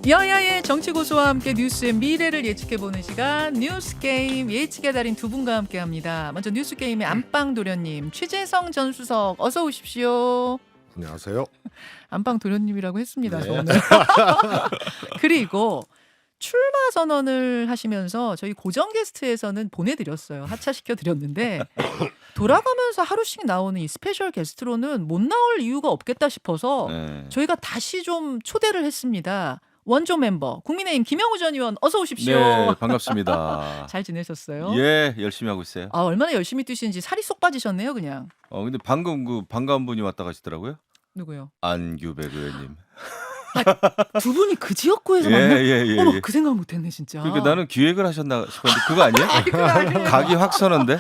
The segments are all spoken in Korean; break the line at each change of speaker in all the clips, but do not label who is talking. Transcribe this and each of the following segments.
여야의 정치고수와 함께 뉴스의 미래를 예측해보는 시간 뉴스게임 예측의 달인 두 분과 함께합니다. 먼저 뉴스게임의 안방도련님 최재성 전 수석 어서 오십시오.
안녕하세요.
안방도련님이라고 했습니다.
네.
저 오늘. 그리고 출마 선언을 하시면서 저희 고정 게스트에서는 보내드렸어요. 하차시켜드렸는데 돌아가면서 하루씩 나오는 이 스페셜 게스트로는 못 나올 이유가 없겠다 싶어서 저희가 다시 좀 초대를 했습니다. 원조 멤버 국민의힘 김영우 전 의원 어서 오십시오.
네, 반갑습니다.
잘 지내셨어요?
예, 열심히 하고 있어요.
아, 얼마나 열심히 뛰시는지 살이 쏙 빠지셨네요, 그냥.
근데 방금 그 반가운 분이 왔다 가시더라고요.
누구요?
안규백 의원님.
두 분이 그 지역구에서
예,
만나?
예, 예,
어머,
예.
그 생각 못했네 진짜.
그러니까 나는 기획을 하셨나 싶었는데 그거 아니에요?
그거 아니에요.
각이 확 서는데.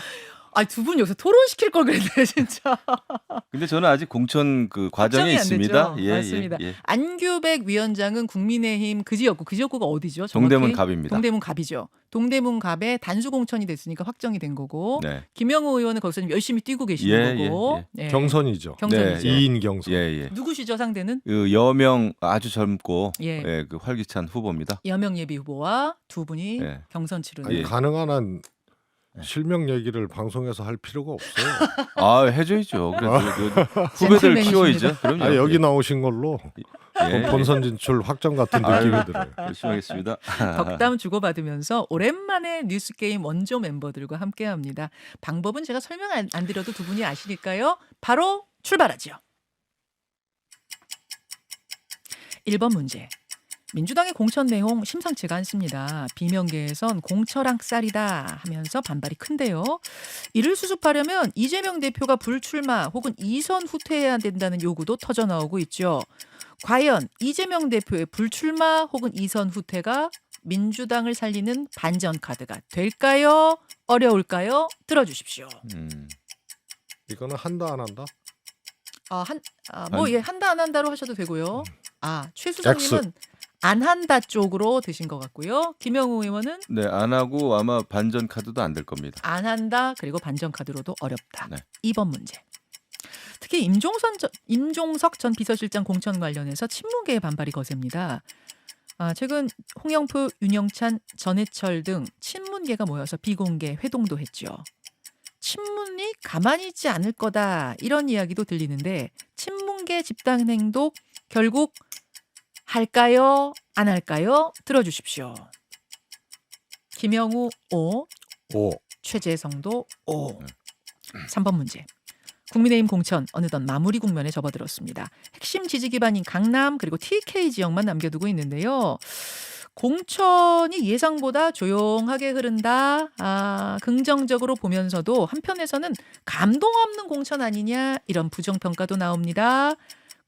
아니 두 분 여기서 토론시킬 걸 그랬네 진짜.
근데 저는 아직 공천 그 과정에
확정이 안
있습니다.
됐죠? 맞습니다.
예.
안규백 위원장은 국민의힘 그 지역구가 어디죠? 정확히?
동대문 갑입니다.
동대문 갑이죠. 동대문 갑에 단수 공천이 됐으니까 확정이 된 거고.
네.
김영우 의원은 거기서 열심히 뛰고 계시는
예,
거고. 예.
경선이죠.
경선이죠.
네,
2인 경선.
예.
누구시죠 상대는?
그 여명 아주 젊고
예.
그 활기찬 후보입니다.
여명 예비 후보와 두 분이
예.
경선 치르는.
아니,
예.
가능한 한 실명 얘기를 방송에서 할 필요가 없어요.
아, 해줘야죠. 그래도 후배들
젠틀맨이십니다.
키워야죠. 그럼요.
아, 여기 나오신 걸로
예.
본선 진출 확정 같은
아유.
느낌이 들어요.
열심히 하겠습니다.
덕담 주고받으면서 오랜만에 뉴스게임 원조 멤버들과 함께합니다. 방법은 제가 설명 안 드려도 두 분이 아시니까요. 바로 출발하죠. 1번 문제. 민주당의 공천 내용 심상치가 않습니다. 비명계에선 공천랑 쌀이다 하면서 반발이 큰데요. 이를 수습하려면 이재명 대표가 불출마 혹은 2선 후퇴해야 된다는 요구도 터져나오고 있죠. 과연 이재명 대표의 불출마 혹은 2선 후퇴가 민주당을 살리는 반전 카드가 될까요? 어려울까요? 들어주십시오.
이거는 한다 안 한다?
한다 안 한다로 하셔도 되고요. 최수정님은 안 한다 쪽으로 드신 것 같고요. 김영우 의원은
네, 안 하고 아마 반전 카드도 안 될 겁니다.
안한다 그리고 반전 카드로도 어렵다.
네.
2번 문제. 특히 임종석 전 비서실장 공천 관련해서 친문계의 반발이 거셉니다. 최근 홍영표, 윤영찬, 전해철 등 친문계가 모여서 비공개 회동도 했죠. 친문이 가만히 있지 않을 거다 이런 이야기도 들리는데 친문계 집단 행동 결국 할까요? 안 할까요? 들어주십시오. 김영우 O,
5.
최재성도 O. 3번 문제. 국민의힘 공천 어느덧 마무리 국면에 접어들었습니다. 핵심 지지 기반인 강남 그리고 TK 지역만 남겨두고 있는데요. 공천이 예상보다 조용하게 흐른다. 긍정적으로 보면서도 한편에서는 감동 없는 공천 아니냐 이런 부정평가도 나옵니다.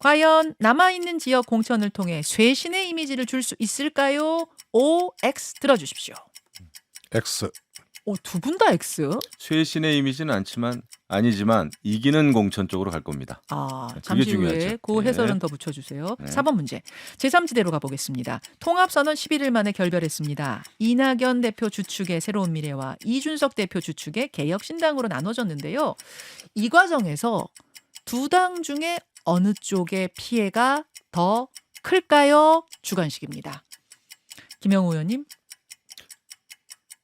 과연 남아있는 지역 공천을 통해 쇄신의 이미지를 줄 수 있을까요? O, X 들어주십시오.
X.
두 분 다 X?
쇄신의 이미지는 아니지만 이기는 공천 쪽으로 갈 겁니다. 그게
잠시 후에
중요하죠.
그 해설은
네.
더 붙여주세요.
네.
4번 문제. 제3지대로 가보겠습니다. 통합선언 11일 만에 결별했습니다. 이낙연 대표 주축의 새로운 미래와 이준석 대표 주축의 개혁신당으로 나눠졌는데요. 이 과정에서 두 당 중에 어느 쪽의 피해가 더 클까요? 주관식입니다. 김영우 의원님.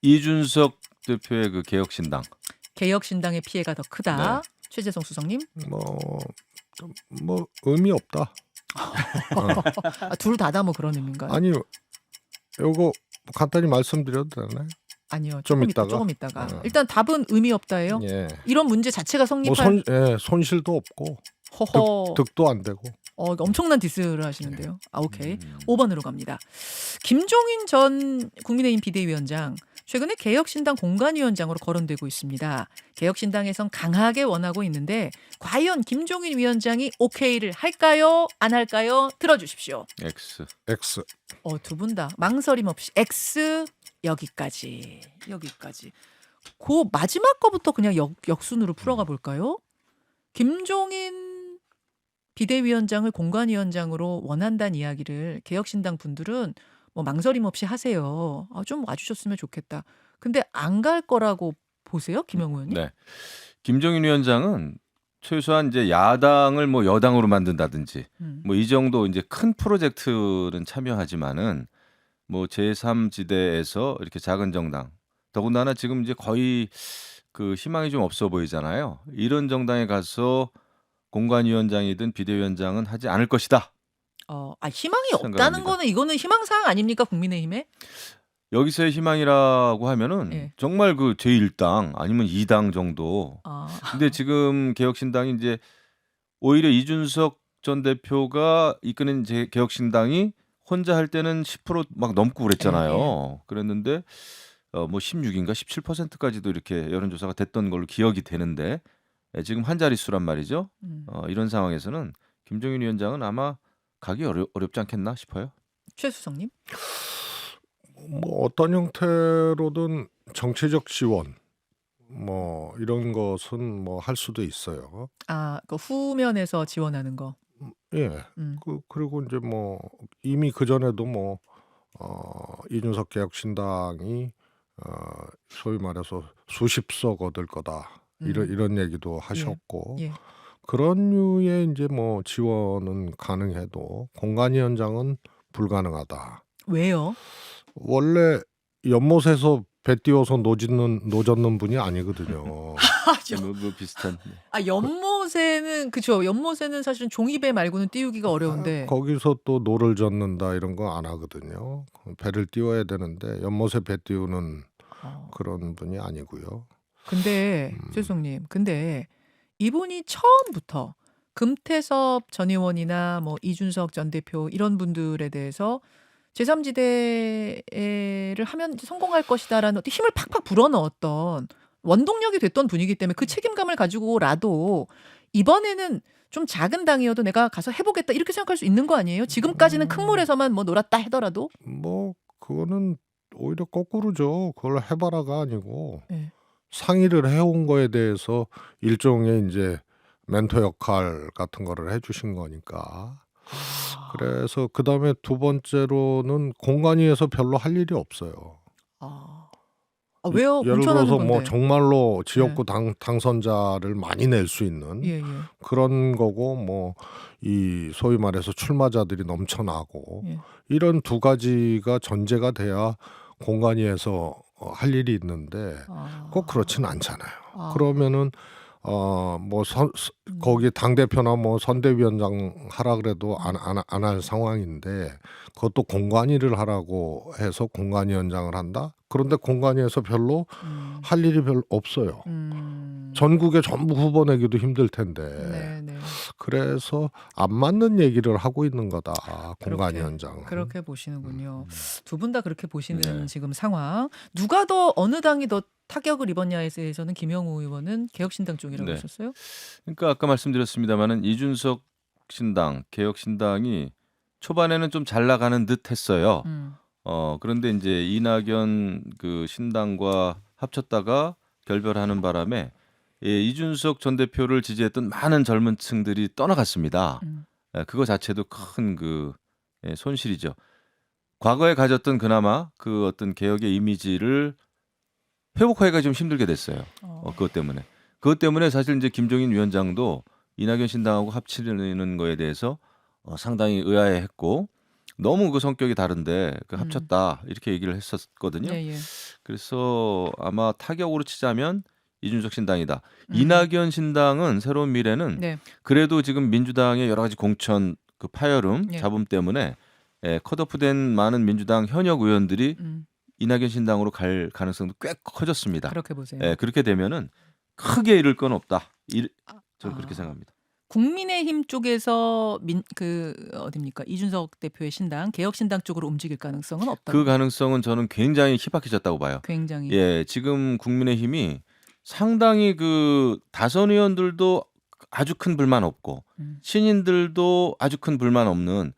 이준석 대표의 그 개혁신당.
개혁신당의 피해가 더 크다. 최재성 수석님.
뭐 의미 없다.
둘 다다 뭐 그런 의미인가요?
아니, 요거 간단히 말씀드려도 되나요?
아니요.
좀
조금
있다가.
있다가. 일단 답은 의미 없다예요.
예.
이런 문제 자체가
뭐
성립한
손실도 없고
허허.
득도 안 되고.
엄청난 디스를 하시는데요. 오케이. 5번으로 갑니다. 김종인 전 국민의힘 비대위원장 최근에 개혁신당 공관위원장으로 거론되고 있습니다. 개혁신당에선 강하게 원하고 있는데 과연 김종인 위원장이 오케이를 할까요? 안 할까요? 들어주십시오.
X.
X.
두 분 다 망설임 없이 X 여기까지. 그 마지막 거부터 그냥 역순으로 풀어가 볼까요? 김종인 비대위원장을 공관위원장으로 원한다는 이야기를 개혁신당 분들은 뭐 망설임 없이 하세요. 좀 와주셨으면 좋겠다. 근데 안 갈 거라고 보세요, 김영우 의원님?
네. 김종인 위원장은 최소한 이제 야당을 뭐 여당으로 만든다든지 뭐 이 정도 이제 큰 프로젝트는 참여하지만은 뭐 제3지대에서 이렇게 작은 정당 더군다나 지금 이제 거의 그 희망이 좀 없어 보이잖아요. 이런 정당에 가서 공관위원장이든 비대위원장은 하지 않을 것이다.
희망이 없다는
생각합니다.
거는 이거는 희망사항 아닙니까 국민의힘에?
여기서의 희망이라고 하면은
예.
정말 그 제1당 아니면 2당 정도.
아,
근데 지금 개혁신당이 이제 오히려 이준석 전 대표가 이끄는 개혁신당이 혼자 할 때는 10%막 넘고 그랬잖아요. 그랬는데 뭐 16인가 17%까지도 이렇게 여론조사가 됐던 걸로 기억이 되는데 지금 한 자릿수란 말이죠. 이런 상황에서는 김종인 위원장은 아마 가기 어렵지 않겠나 싶어요.
최수성님.
뭐 어떤 형태로든 정치적 지원 뭐 이런 것은 뭐 할 수도 있어요.
그 후면에서 지원하는 거.
예.
음.
그리고 이제 뭐 이미 그 전에도 뭐 이준석 개혁신당이 소위 말해서 수십석 얻을 거다 이런 얘기도 하셨고
예.
그런 류의 이제 뭐 지원은 가능해도 공관위원장은 불가능하다.
왜요?
원래 연못에서 배 띄워서 노젓는 분이 아니거든요.
뭐 비슷한.
연못에는 그죠. 연못에는 사실은 종이배 말고는 띄우기가 어려운데.
거기서 또 노를 젓는다 이런 거 안 하거든요. 배를 띄워야 되는데 연못에 배 띄우는 그런 분이 아니고요.
근데 최수성님, 근데 이분이 처음부터 금태섭 전 의원이나 뭐 이준석 전 대표 이런 분들에 대해서 제3지대를 하면 성공할 것이다라는 어떤 힘을 팍팍 불어넣었던 원동력이 됐던 분이기 때문에 그 책임감을 가지고라도 이번에는 좀 작은 당이어도 내가 가서 해보겠다 이렇게 생각할 수 있는 거 아니에요? 지금까지는 큰 물에서만 뭐 놀았다 하더라도.
뭐 그거는 오히려 거꾸로죠. 그걸 해봐라가 아니고
네.
상의를 해온 거에 대해서 일종의 이제 멘토 역할 같은 거를 해주신 거니까. 그래서 그 다음에 두 번째로는 공관위에서 별로 할 일이 없어요.
왜요?
예를
공천하는
들어서
건데.
뭐 정말로 지역구 당선자를 많이 낼 수 있는
예.
그런 거고 뭐 이 소위 말해서 출마자들이 넘쳐나고
예.
이런 두 가지가 전제가 돼야 공관위에서 할 일이 있는데 꼭 그렇진 않잖아요. 그러면은 뭐 거기 당 대표나 뭐 선대위원장 하라 그래도 안 할 상황인데 그것도 공관위를 하라고 해서 공관위원장을 한다. 그런데 공관위에서 별로 할 일이 별로 없어요. 전국에 전부 후보 내기도 힘들 텐데.
네.
그래서 안 맞는 얘기를 하고 있는 거다. 공관위원장은.
그렇게 보시는군요. 두 분 다 그렇게 보시는
네.
지금 상황. 누가 더 어느 당이 더 타격을 입었냐에 대해서는 김영우 의원은 개혁신당 쪽이라고
네.
하셨어요?
그러니까 아까 말씀드렸습니다마는 이준석 신당, 개혁신당이 초반에는 좀 잘 나가는 듯 했어요. 그런데 이제 이낙연 그 신당과 합쳤다가 결별하는 바람에 이준석 전 대표를 지지했던 많은 젊은 층들이 떠나갔습니다. 그거 자체도 큰 그 손실이죠. 과거에 가졌던 그나마 그 어떤 개혁의 이미지를 회복하기가 좀 힘들게 됐어요. 그것 때문에. 그것 때문에 사실 이제 김종인 위원장도 이낙연 신당하고 합치는 거에 대해서 상당히 의아해했고 너무 그 성격이 다른데 그 합쳤다 이렇게 얘기를 했었거든요.
예.
그래서 아마 타격으로 치자면 이준석 신당이다. 이낙연 신당은 새로운 미래는
네.
그래도 지금 민주당의 여러 가지 공천 그 파열음
예.
잡음 때문에 컷오프된 많은 민주당 현역 의원들이 이낙연 신당으로 갈 가능성도 꽤 커졌습니다.
그렇게 보세요.
그렇게 되면은 크게 잃을 건 없다. 저는 그렇게 생각합니다.
국민의힘 쪽에서 어딥니까? 이준석 대표의 신당, 개혁신당 쪽으로 움직일 가능성은 없다.
그 가능성은 저는 굉장히 희박해졌다고 봐요.
굉장히.
지금 국민의힘이 상당히 그 다선 의원들도 아주 큰 불만 없고 신인들도 아주 큰 불만 없는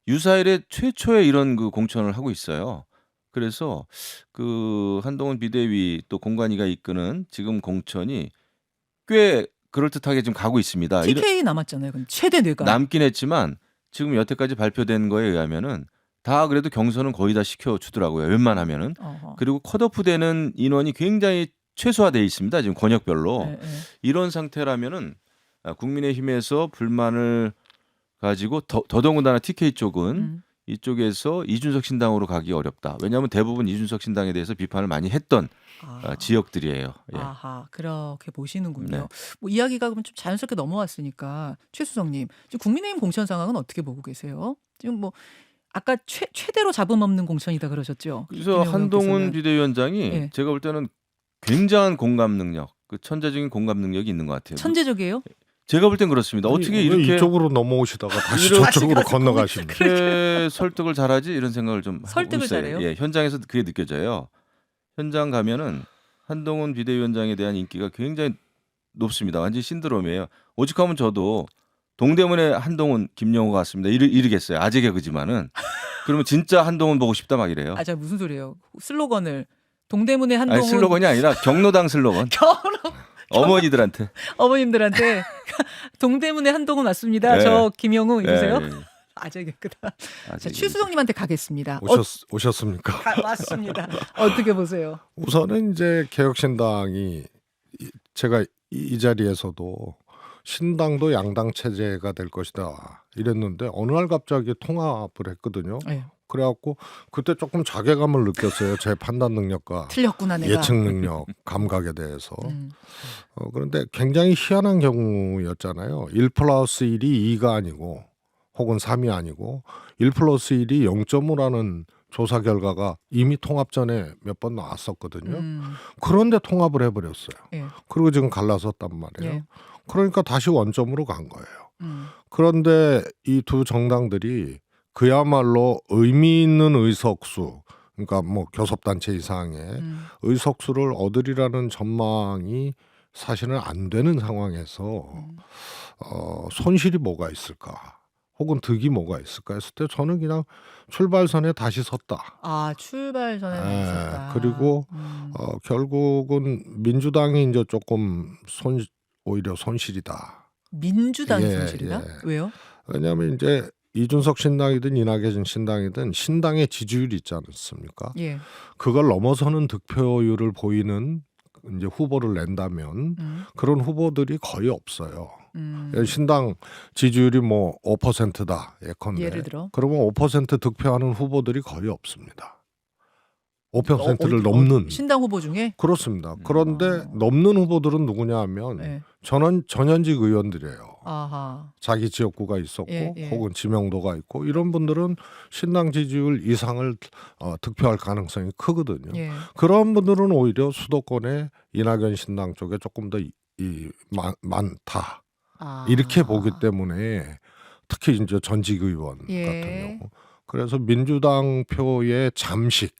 유사일의 최초의 이런 그 공천을 하고 있어요. 그래서 그 한동훈 비대위 또 공관위가 이끄는 지금 공천이 꽤 그럴듯하게 지금 가고 있습니다.
TK 남았잖아요. 그럼 최대 뇌가.
남긴 했지만 지금 여태까지 발표된 거에 의하면은 다 그래도 경선은 거의 다 시켜주더라고요. 웬만하면은. 그리고 컷오프되는 인원이 굉장히 최소화되어 있습니다. 지금 권역별로.
네.
이런 상태라면은 국민의힘에서 불만을 가지고 더더군다나 TK 쪽은 이쪽에서 이준석 신당으로 가기 어렵다. 왜냐하면 대부분 이준석 신당에 대해서 비판을 많이 했던 지역들이에요. 예.
아하, 그렇게 보시는군요.
네.
뭐 이야기가 그럼 좀 자연스럽게 넘어왔으니까 최수성님, 지금 국민의힘 공천 상황은 어떻게 보고 계세요? 지금 뭐 아까 최대로 잡음 없는 공천이다 그러셨죠?
그래서 한동훈 비대위원장이
예.
제가 볼 때는 굉장한 공감 능력, 그 천재적인 공감 능력이 있는 것 같아요.
천재적이에요?
제가 볼 땐 그렇습니다. 어떻게
왜
이렇게
이쪽으로 넘어오시다가 다시
이렇게
저쪽으로 건너가십니까?
이렇게 설득을 잘하지 이런 생각을 좀 하고
설득을
있어요.
잘해요?
예, 현장에서 그게 느껴져요. 현장 가면은 한동훈 비대위원장에 대한 인기가 굉장히 높습니다. 완전 신드롬이에요. 오직하면 저도 동대문에 한동훈, 김영호가 왔습니다. 이르겠어요. 아재 개그지만은 그러면 진짜 한동훈 보고 싶다 막 이래요.
저 무슨 소리예요? 슬로건을 동대문의 한동훈
아니 슬로건이 아니라 경로당 슬로건. 어머니들한테.
어머님들한테 동대문의 한동훈 왔습니다.
네.
저 김영우 이러세요?
예, 예.
아재 개그다.
아재
자, 최수성님한테 가겠습니다.
오셨습니까?
맞습니다. 어떻게 보세요?
우선은 이제 개혁신당이 제가 이 자리에서도 신당도 양당 체제가 될 것이다 이랬는데 어느 날 갑자기 통합을 했거든요.
네.
그래갖고 그때 조금 자괴감을 느꼈어요. 제 판단 능력과
틀렸구나 내가.
예측 능력, 감각에 대해서. 그런데 굉장히 희한한 경우였잖아요. 1+1이 2가 아니고 혹은 3이 아니고 1+1이 0.5라는 조사 결과가 이미 통합 전에 몇 번 나왔었거든요. 그런데 통합을 해버렸어요.
예.
그리고 지금 갈라섰단 말이에요.
예.
그러니까 다시 원점으로 간 거예요. 그런데 이 두 정당들이 그야말로 의미 있는 의석수, 그러니까 뭐 교섭단체 이상의 의석수를 얻으리라는 전망이 사실은 안 되는 상황에서 손실이 뭐가 있을까? 혹은 득이 뭐가 있을까 했을 때 저는 그냥 출발선에 다시 섰다.
출발선에 있었다.
그리고 결국은 민주당이 이제 조금 오히려 손실이다.
민주당이
예,
손실이다?
예.
왜요?
왜냐하면 이제 이준석 신당이든 이낙연 신당이든 신당의 지지율이 있지 않습니까?
예.
그걸 넘어서는 득표율을 보이는 이제 후보를 낸다면 그런 후보들이 거의 없어요. 신당 지지율이 뭐 5%다 예컨대.
예를 들어?
그러면 5% 득표하는 후보들이 거의 없습니다. 5%를 넘는.
신당 후보 중에?
그렇습니다. 그런데 넘는 후보들은 누구냐 하면
네.
전현직 의원들이에요.
아하.
자기 지역구가 있었고
예.
혹은 지명도가 있고 이런 분들은 신당 지지율 이상을 득표할 가능성이 크거든요.
예.
그런 분들은 오히려 수도권의 이낙연 신당 쪽에 조금 더 많다. 이렇게 보기 때문에 특히 이제 전직 의원
예.
같은 경우. 그래서 민주당 표의 잠식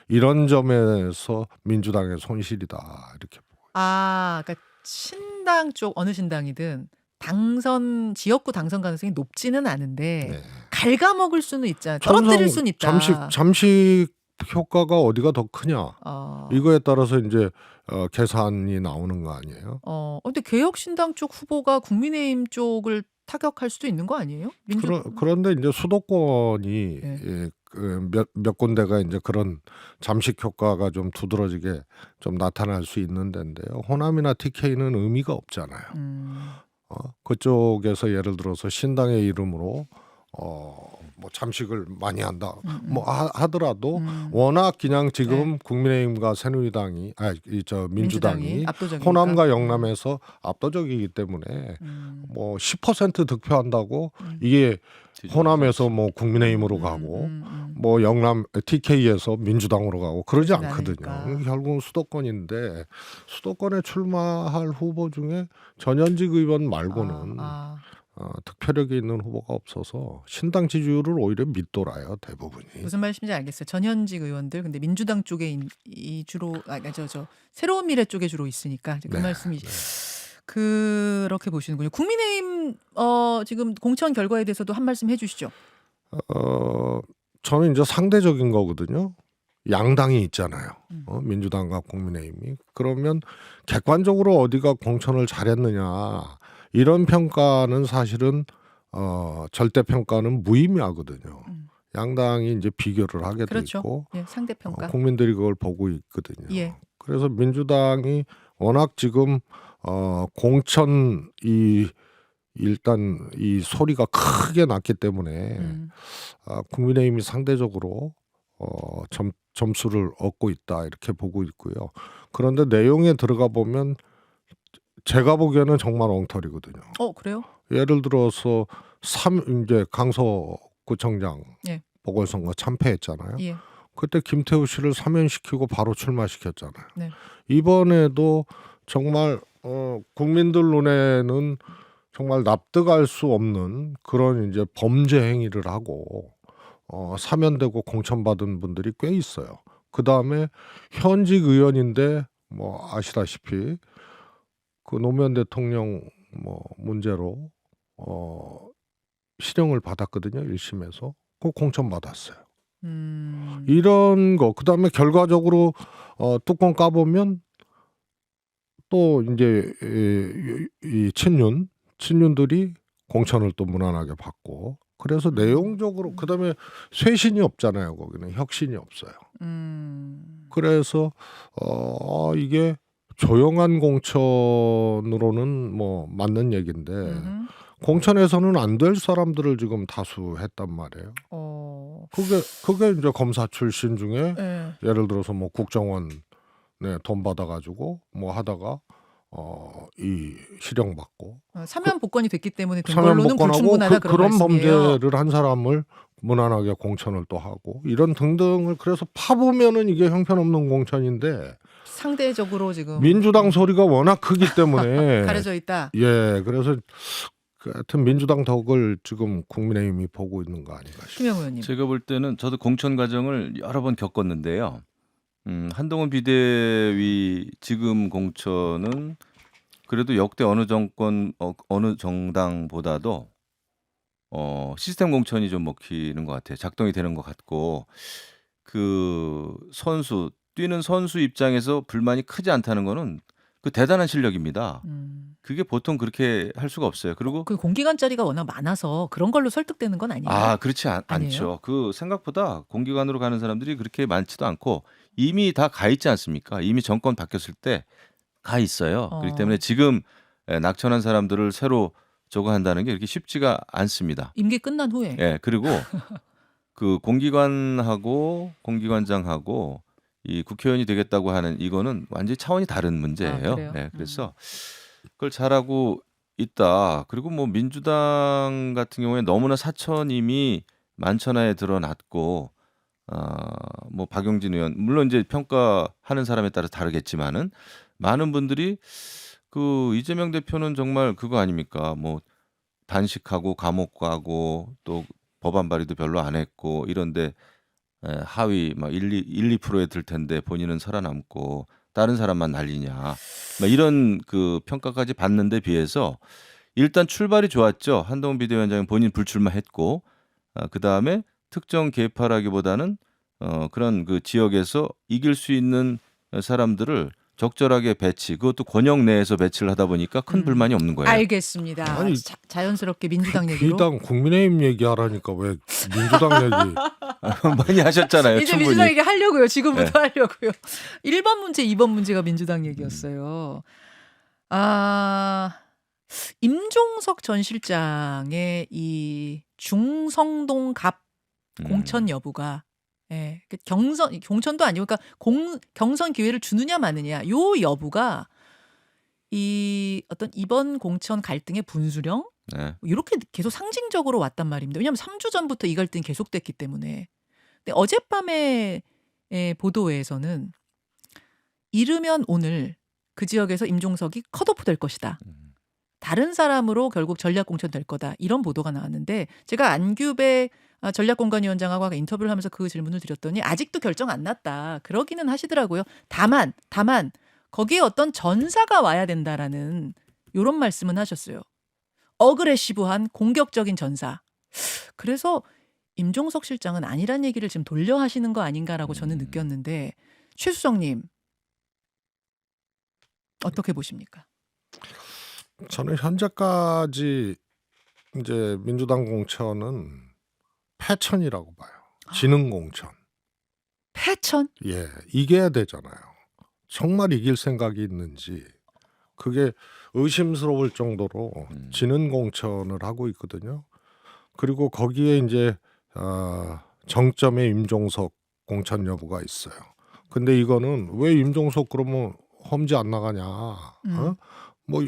이런 점에서 민주당의 손실이다 이렇게 보고.
그러니까 신당 쪽 어느 신당이든 지역구 당선 가능성이 높지는 않은데
네.
갉아먹을 수는 있잖아요. 떨어뜨릴 수는 있다.
잠식 효과가 어디가 더 크냐 이거에 따라서 이제 계산이 나오는 거 아니에요?
근데 개혁신당 쪽 후보가 국민의힘 쪽을 타격할 수도 있는 거 아니에요?
그런데 이제 수도권이
네.
몇 군데가 이제 그런 잠식 효과가 좀 두드러지게 좀 나타날 수 있는 데인데요. 호남이나 TK는 의미가 없잖아요. 그쪽에서 예를 들어서 신당의 이름으로 뭐 잠식을 많이 한다. 뭐 하더라도 워낙 그냥 지금 국민의힘과 새누리당이 민주당이
압도적이니까.
호남과 영남에서 압도적이기 때문에 뭐 10% 득표한다고 이게 호남에서 뭐 국민의힘으로 가고 뭐 영남 TK에서 민주당으로 가고 그러지 않거든요.
않으니까.
결국은 수도권인데 수도권에 출마할 후보 중에 전현직 의원 말고는 득표력이 있는 후보가 없어서 신당 지지율을 오히려 밑돌아요 대부분이.
무슨 말씀인지 알겠어요. 전현직 의원들 근데 민주당 쪽에 주로 저 새로운 미래 쪽에 주로 있으니까 그 말씀이 그렇게 보시는군요. 국민의힘 지금 공천 결과에 대해서도 한 말씀 해주시죠.
저는 이제 상대적인 거거든요. 양당이 있잖아요. 민주당과 국민의힘이. 그러면 객관적으로 어디가 공천을 잘했느냐 이런 평가는 사실은 절대 평가는 무의미하거든요. 양당이 이제 비교를 하게 돼 있고
예, 상대 평가.
국민들이 그걸 보고 있거든요.
예.
그래서 민주당이 워낙 지금 공천 이 일단 이 소리가 크게 났기 때문에 국민의힘이 상대적으로 점수를 얻고 있다 이렇게 보고 있고요. 그런데 내용에 들어가 보면 제가 보기에는 정말 엉터리거든요.
그래요?
예를 들어서 이제 강서구청장
예.
보궐선거 참패했잖아요.
예.
그때 김태우 씨를 사면시키고 바로 출마시켰잖아요.
네.
이번에도 정말 국민들 눈에는 정말 납득할 수 없는 그런 이제 범죄 행위를 하고 사면되고 공천받은 분들이 꽤 있어요. 그 다음에 현직 의원인데 뭐 아시다시피 그 노무현 대통령 뭐 문제로 실형을 받았거든요. 1심에서. 그 공천받았어요. 이런 거. 그 다음에 결과적으로 뚜껑 까보면 또 이제 이 친윤들이 공천을 또 무난하게 받고 그래서 내용적으로 그다음에 쇄신이 없잖아요. 거기는 혁신이 없어요. 그래서 이게 조용한 공천으로는 뭐 맞는 얘기인데 공천에서는 안 될 사람들을 지금 다수했단 말이에요. 그게 이제 검사 출신 중에 예를 들어서 뭐 국정원 돈 받아가지고 뭐 하다가 이 실형 받고
사면 복권이 됐기 때문에 된
사면
걸로는
복권하고
불충분하다
그런
말씀이에요.
범죄를 한 사람을 무난하게 공천을 또 하고 이런 등등을 그래서 파보면은 이게 형편없는 공천인데
상대적으로 지금
민주당 소리가 워낙 크기 때문에
가려져 있다.
예, 그래서 하여튼 민주당 덕을 지금 국민의힘이 보고 있는 거 아닌가 싶어요.
김영 의원님.
제가 볼 때는 저도 공천 과정을 여러 번 겪었는데요. 한동훈 비대위 지금 공천은 그래도 역대 어느 정권 어느 정당보다도 시스템 공천이 좀 먹히는 것 같아요. 작동이 되는 것 같고 그 뛰는 선수 입장에서 불만이 크지 않다는 거는 그 대단한 실력입니다. 그게 보통 그렇게 할 수가 없어요. 그리고
그 공기관짜리가 워낙 많아서 그런 걸로 설득되는 건 아닌가요?
그렇지
아니에요?
않죠. 그 생각보다 공기관으로 가는 사람들이 그렇게 많지도 않고 이미 다 가 있지 않습니까? 이미 정권 바뀌었을 때 가 있어요. 그렇기 때문에 지금 낙천한 사람들을 새로 저거 한다는 게 그렇게 쉽지가 않습니다.
임기 끝난 후에.
예, 그리고 그 공기관장하고 이 국회의원이 되겠다고 하는 이거는 완전히 차원이 다른 문제예요.
그래요?
네, 그래서 그걸 잘하고 있다. 그리고 뭐 민주당 같은 경우에 너무나 사천임이 만천하에 드러났고 뭐 박용진 의원 물론 이제 평가하는 사람에 따라 다르겠지만은 많은 분들이 그 이재명 대표는 정말 그거 아닙니까? 뭐 단식하고 감옥 가고 또 법안 발의도 별로 안 했고 이런데 하위 막 2%에 들 텐데 본인은 살아남고 다른 사람만 난리냐. 막 이런 그 평가까지 받는 데 비해서 일단 출발이 좋았죠. 한동훈 비대위원장은 본인 불출마했고 그다음에 특정 계파라기보다는 그런 그 지역에서 이길 수 있는 사람들을 적절하게 배치, 그것도 권역 내에서 배치를 하다 보니까 큰 불만이 없는 거예요.
알겠습니다.
아니,
자연스럽게 민주당 얘기로.
비당 국민의힘 얘기하라니까 왜 민주당 얘기?
많이 하셨잖아요.
이제
충분히.
민주당 얘기 하려고요. 지금부터 하려고요. 1번 문제, 2번 문제가 민주당 얘기였어요. 임종석 전 실장의 이 중성동 갑 공천 여부가 공천도 아니고 그러니까 경선 기회를 주느냐 마느냐 요 여부가 이 어떤 이번 공천 갈등의 분수령 이렇게 계속 상징적으로 왔단 말입니다. 왜냐하면 3주 전부터 이 갈등이 계속됐기 때문에. 근데 어젯밤에 보도에서는 이르면 오늘 그 지역에서 임종석이 컷오프 될 것이다. 다른 사람으로 결국 전략 공천 될 거다. 이런 보도가 나왔는데 제가 안규백 전략공관위원장하고 인터뷰를 하면서 그 질문을 드렸더니 아직도 결정 안 났다. 그러기는 하시더라고요. 다만 거기에 어떤 전사가 와야 된다라는 이런 말씀은 하셨어요. 어그레시브한 공격적인 전사. 그래서 임종석 실장은 아니란 얘기를 지금 돌려 하시는 거 아닌가라고 저는 느꼈는데 최수정님 어떻게 보십니까?
저는 현재까지 이제 민주당 공천은 패천이라고 봐요. 지능 공천.
패천?
예, 이겨야 되잖아요. 정말 이길 생각이 있는지. 그게 의심스러울 정도로 지능 공천을 하고 있거든요. 그리고 거기에 이제 정점에 임종석 공천 여부가 있어요. 근데 이거는 왜 임종석 그러면 험지 안 나가냐? 뭐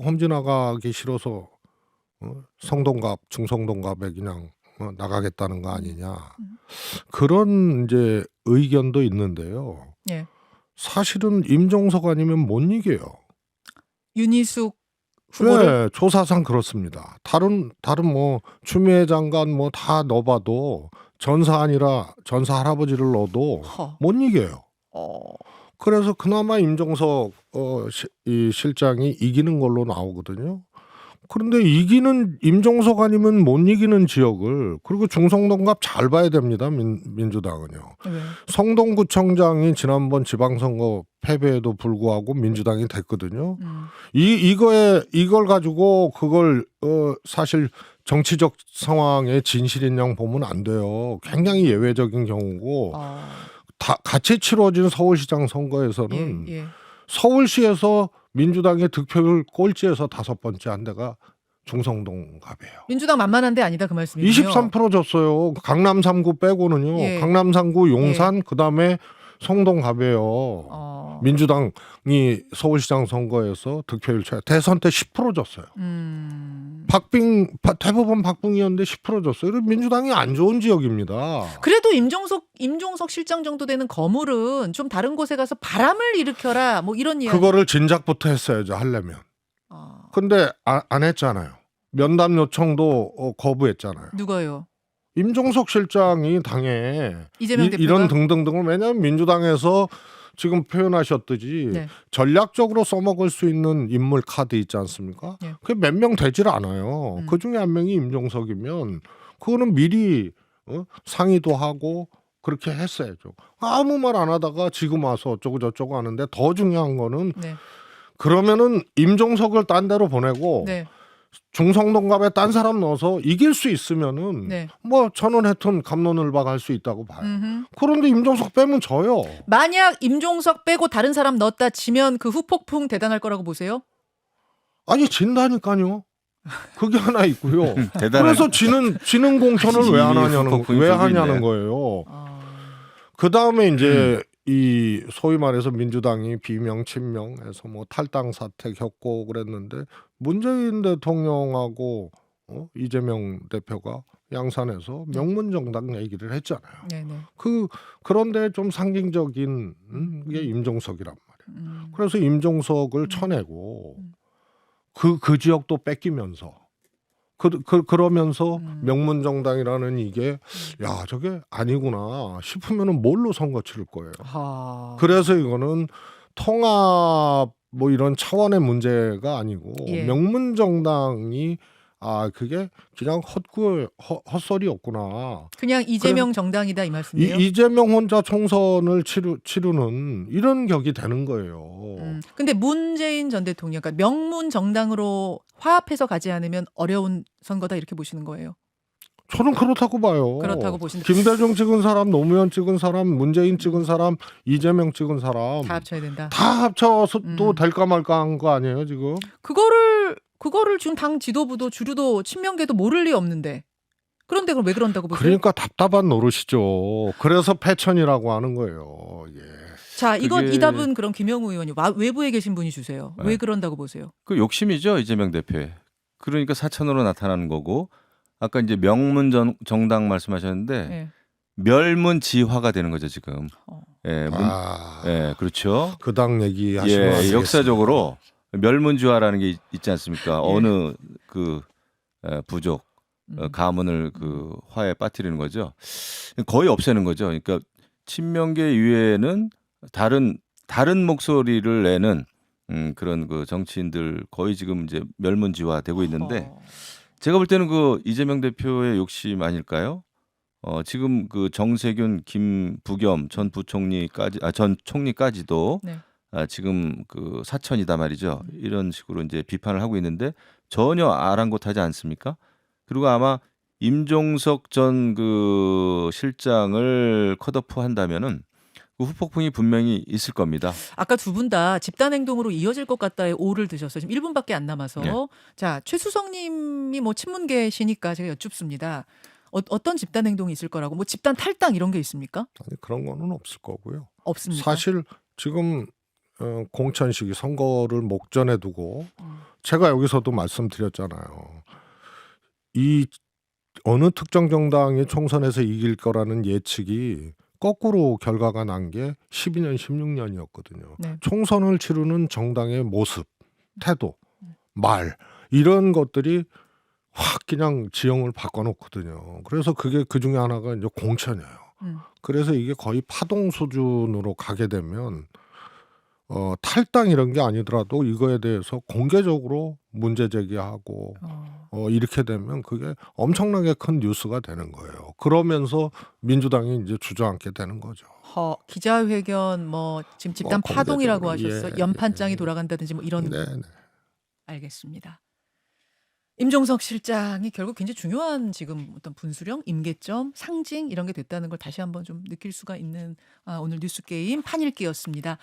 험지 나가기 싫어서 성동갑, 중성동갑에 그냥 나가겠다는 거 아니냐? 그런 이제 의견도 있는데요.
예.
사실은 임종석 아니면 못 이겨요.
윤희숙 후보를
네, 조사상 그렇습니다. 다른 뭐 추미애 장관 뭐 다 넣어봐도 전사 아니라 전사 할아버지를 넣어도 못 이겨요. 그래서 그나마 임종석 이 실장이 이기는 걸로 나오거든요. 그런데 이기는 임종석 아니면 못 이기는 지역을 그리고 중성동갑 잘 봐야 됩니다. 민주당은요.
네.
성동구청장이 지난번 지방선거 패배에도 불구하고 민주당이 됐거든요. 이걸 가지고 그걸 사실 정치적 상황에 진실인 양 보면 안 돼요. 굉장히 예외적인 경우고 다 같이 치러진 서울시장 선거에서는 서울시에서 민주당의 득표율 꼴찌에서 5번째 한 데가 중성동갑이에요.
민주당 만만한 데 아니다 그 말씀이군요.
23% 줬어요. 강남 3구 빼고는요.
예.
강남 3구 용산 그다음에 성동갑이에요. 민주당이 서울시장 선거에서 득표율 차이 대선 때 10% 줬어요. 대부분 박빙이었는데 10% 줬어요. 그래서 민주당이 안 좋은 지역입니다.
그래도 임종석 실장 정도 되는 거물은 좀 다른 곳에 가서 바람을 일으켜라 뭐 이런 이야기.
그거를 진작부터 했어야죠. 하려면. 근데 안 했잖아요. 면담 요청도 거부했잖아요.
누가요?
임종석 실장이 당에
이재명 대표가?
이런 등등등을 왜냐하면 민주당에서 지금 표현하셨듯이 전략적으로 써먹을 수 있는 인물 카드 있지 않습니까? 그게 몇 명 되질 않아요. 그중에 한 명이 임종석이면 그거는 미리 상의도 하고 그렇게 했어야죠. 아무 말 안 하다가 지금 와서 어쩌고 저쩌고 하는데 더 중요한 거는 그러면은 임종석을 딴 데로 보내고 중성동갑에 딴 사람 넣어서 이길 수 있으면은 뭐 저는 하여튼 갑론을박할 수 있다고 봐요. 그런데 임종석 빼면 져요.
만약 임종석 빼고 다른 사람 넣었다 치면 그 후폭풍 대단할 거라고 보세요?
아니 진다니까요. 그게 하나 있고요.
대단한.
그래서 지는 공천을 왜 안 하냐는 거예요. 그 다음에 이제 이 소위 말해서 민주당이 비명 친명해서 뭐 탈당 사태 겪고 그랬는데 문재인 대통령하고 이재명 대표가 양산에서 명문정당 얘기를 했잖아요. 그런데 좀 상징적인 게 임종석이란 말이에요. 그래서 임종석을 쳐내고 그 지역도 뺏기면서 그러면서 명문정당이라는 이게 야 저게 아니구나 싶으면은 뭘로 선거 치를 거예요. 그래서 이거는 통합 뭐 이런 차원의 문제가 아니고 명문정당이 그게 그냥 헛소리였구나.
그냥 이재명 정당이다 이 말씀이에요?
이재명 혼자 총선을 치르는 이런 격이 되는 거예요.
근데 문재인 전 대통령, 그러니까 명문 정당으로 화합해서 가지 않으면 어려운 선거다 이렇게 보시는 거예요?
저는 그렇다고 봐요.
그렇다고 보신다.
김대중 찍은 사람, 노무현 찍은 사람, 문재인 찍은 사람, 이재명 찍은 사람
다 합쳐야 된다.
다 합쳐서 또 될까 말까 한 거 아니에요 지금?
그거를 지금 당 지도부도 주류도 친명계도 모를 리 없는데 그런데 그럼 왜 그런다고 보세요?
그러니까 답답한 노릇이죠. 그래서 패천이라고 하는 거예요.
자, 이 답은 그럼 김영우 의원이 외부에 계신 분이 주세요. 왜 그런다고 보세요?
그 욕심이죠 이재명 대표의. 그러니까 사천으로 나타나는 거고 아까 이제 명문 정당 말씀하셨는데 멸문지화가 되는 거죠 지금. 그렇죠.
그 당 얘기하시면 안
역사적으로 멸문지화라는 게 있지 않습니까? 어느 그 부족 가문을 그 화에 빠뜨리는 거죠. 거의 없애는 거죠. 그러니까 친명계 이외에는 다른 목소리를 내는 그런 그 정치인들 거의 지금 이제 멸문지화되고 있는데 제가 볼 때는 그 이재명 대표의 욕심 아닐까요? 지금 그 정세균, 김부겸 전 부총리까지 전 총리까지도 지금 그 사천이다 말이죠. 이런 식으로 이제 비판을 하고 있는데 전혀 아랑곳하지 않습니까? 그리고 아마 임종석 전 그 실장을 컷오프 한다면은 그 후폭풍이 분명히 있을 겁니다.
아까 두 분 다 집단 행동으로 이어질 것 같다에 오를 드셨어요. 지금 1분밖에 안 남아서.
네.
자, 최수성님이 뭐 친문계시니까 제가 여쭙습니다. 어떤 집단 행동이 있을 거라고? 뭐 집단 탈당 이런 게 있습니까?
아니, 그런 거는 없을 거고요.
없습니까?
사실 지금 공천 시기 선거를 목전에 두고 제가 여기서도 말씀드렸잖아요. 이 어느 특정 정당이 총선에서 이길 거라는 예측이 거꾸로 결과가 난 게 12년, 16년이었거든요.
네.
총선을 치르는 정당의 모습, 태도, 말 이런 것들이 확 그냥 지형을 바꿔놓거든요. 그래서 그게 그 중에 하나가 이제 공천이에요. 그래서 이게 거의 파동 수준으로 가게 되면 탈당 이런 게 아니더라도 이거에 대해서 공개적으로 문제 제기하고 이렇게 되면 그게 엄청나게 큰 뉴스가 되는 거예요. 그러면서 민주당이 이제 주저앉게 되는 거죠.
기자회견 뭐 지금 집단 파동이라고 하셨어요.
예,
연판장이
예.
돌아간다든지 뭐 이런.
네.
알겠습니다. 임종석 실장이 결국 굉장히 중요한 지금 어떤 분수령, 임계점, 상징 이런 게 됐다는 걸 다시 한번 좀 느낄 수가 있는 오늘 뉴스 게임 판읽기였습니다.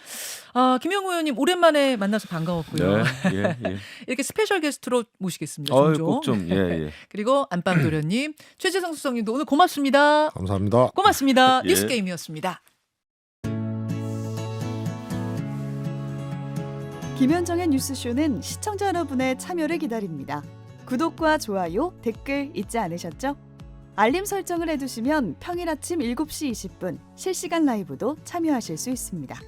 김영우 의원님 오랜만에 만나서 반가웠고요.
네, 예.
이렇게 스페셜 게스트로 모시겠습니다. 종종.
꼭 좀 예.
그리고 안방도련님, 최재성 수석님도 오늘 고맙습니다.
감사합니다.
고맙습니다.
예.
뉴스 게임이었습니다.
김현정의 뉴스쇼는 시청자 여러분의 참여를 기다립니다. 구독과 좋아요, 댓글 잊지 않으셨죠? 알림 설정을 해두시면 평일 아침 7시 20분 실시간 라이브도 참여하실 수 있습니다.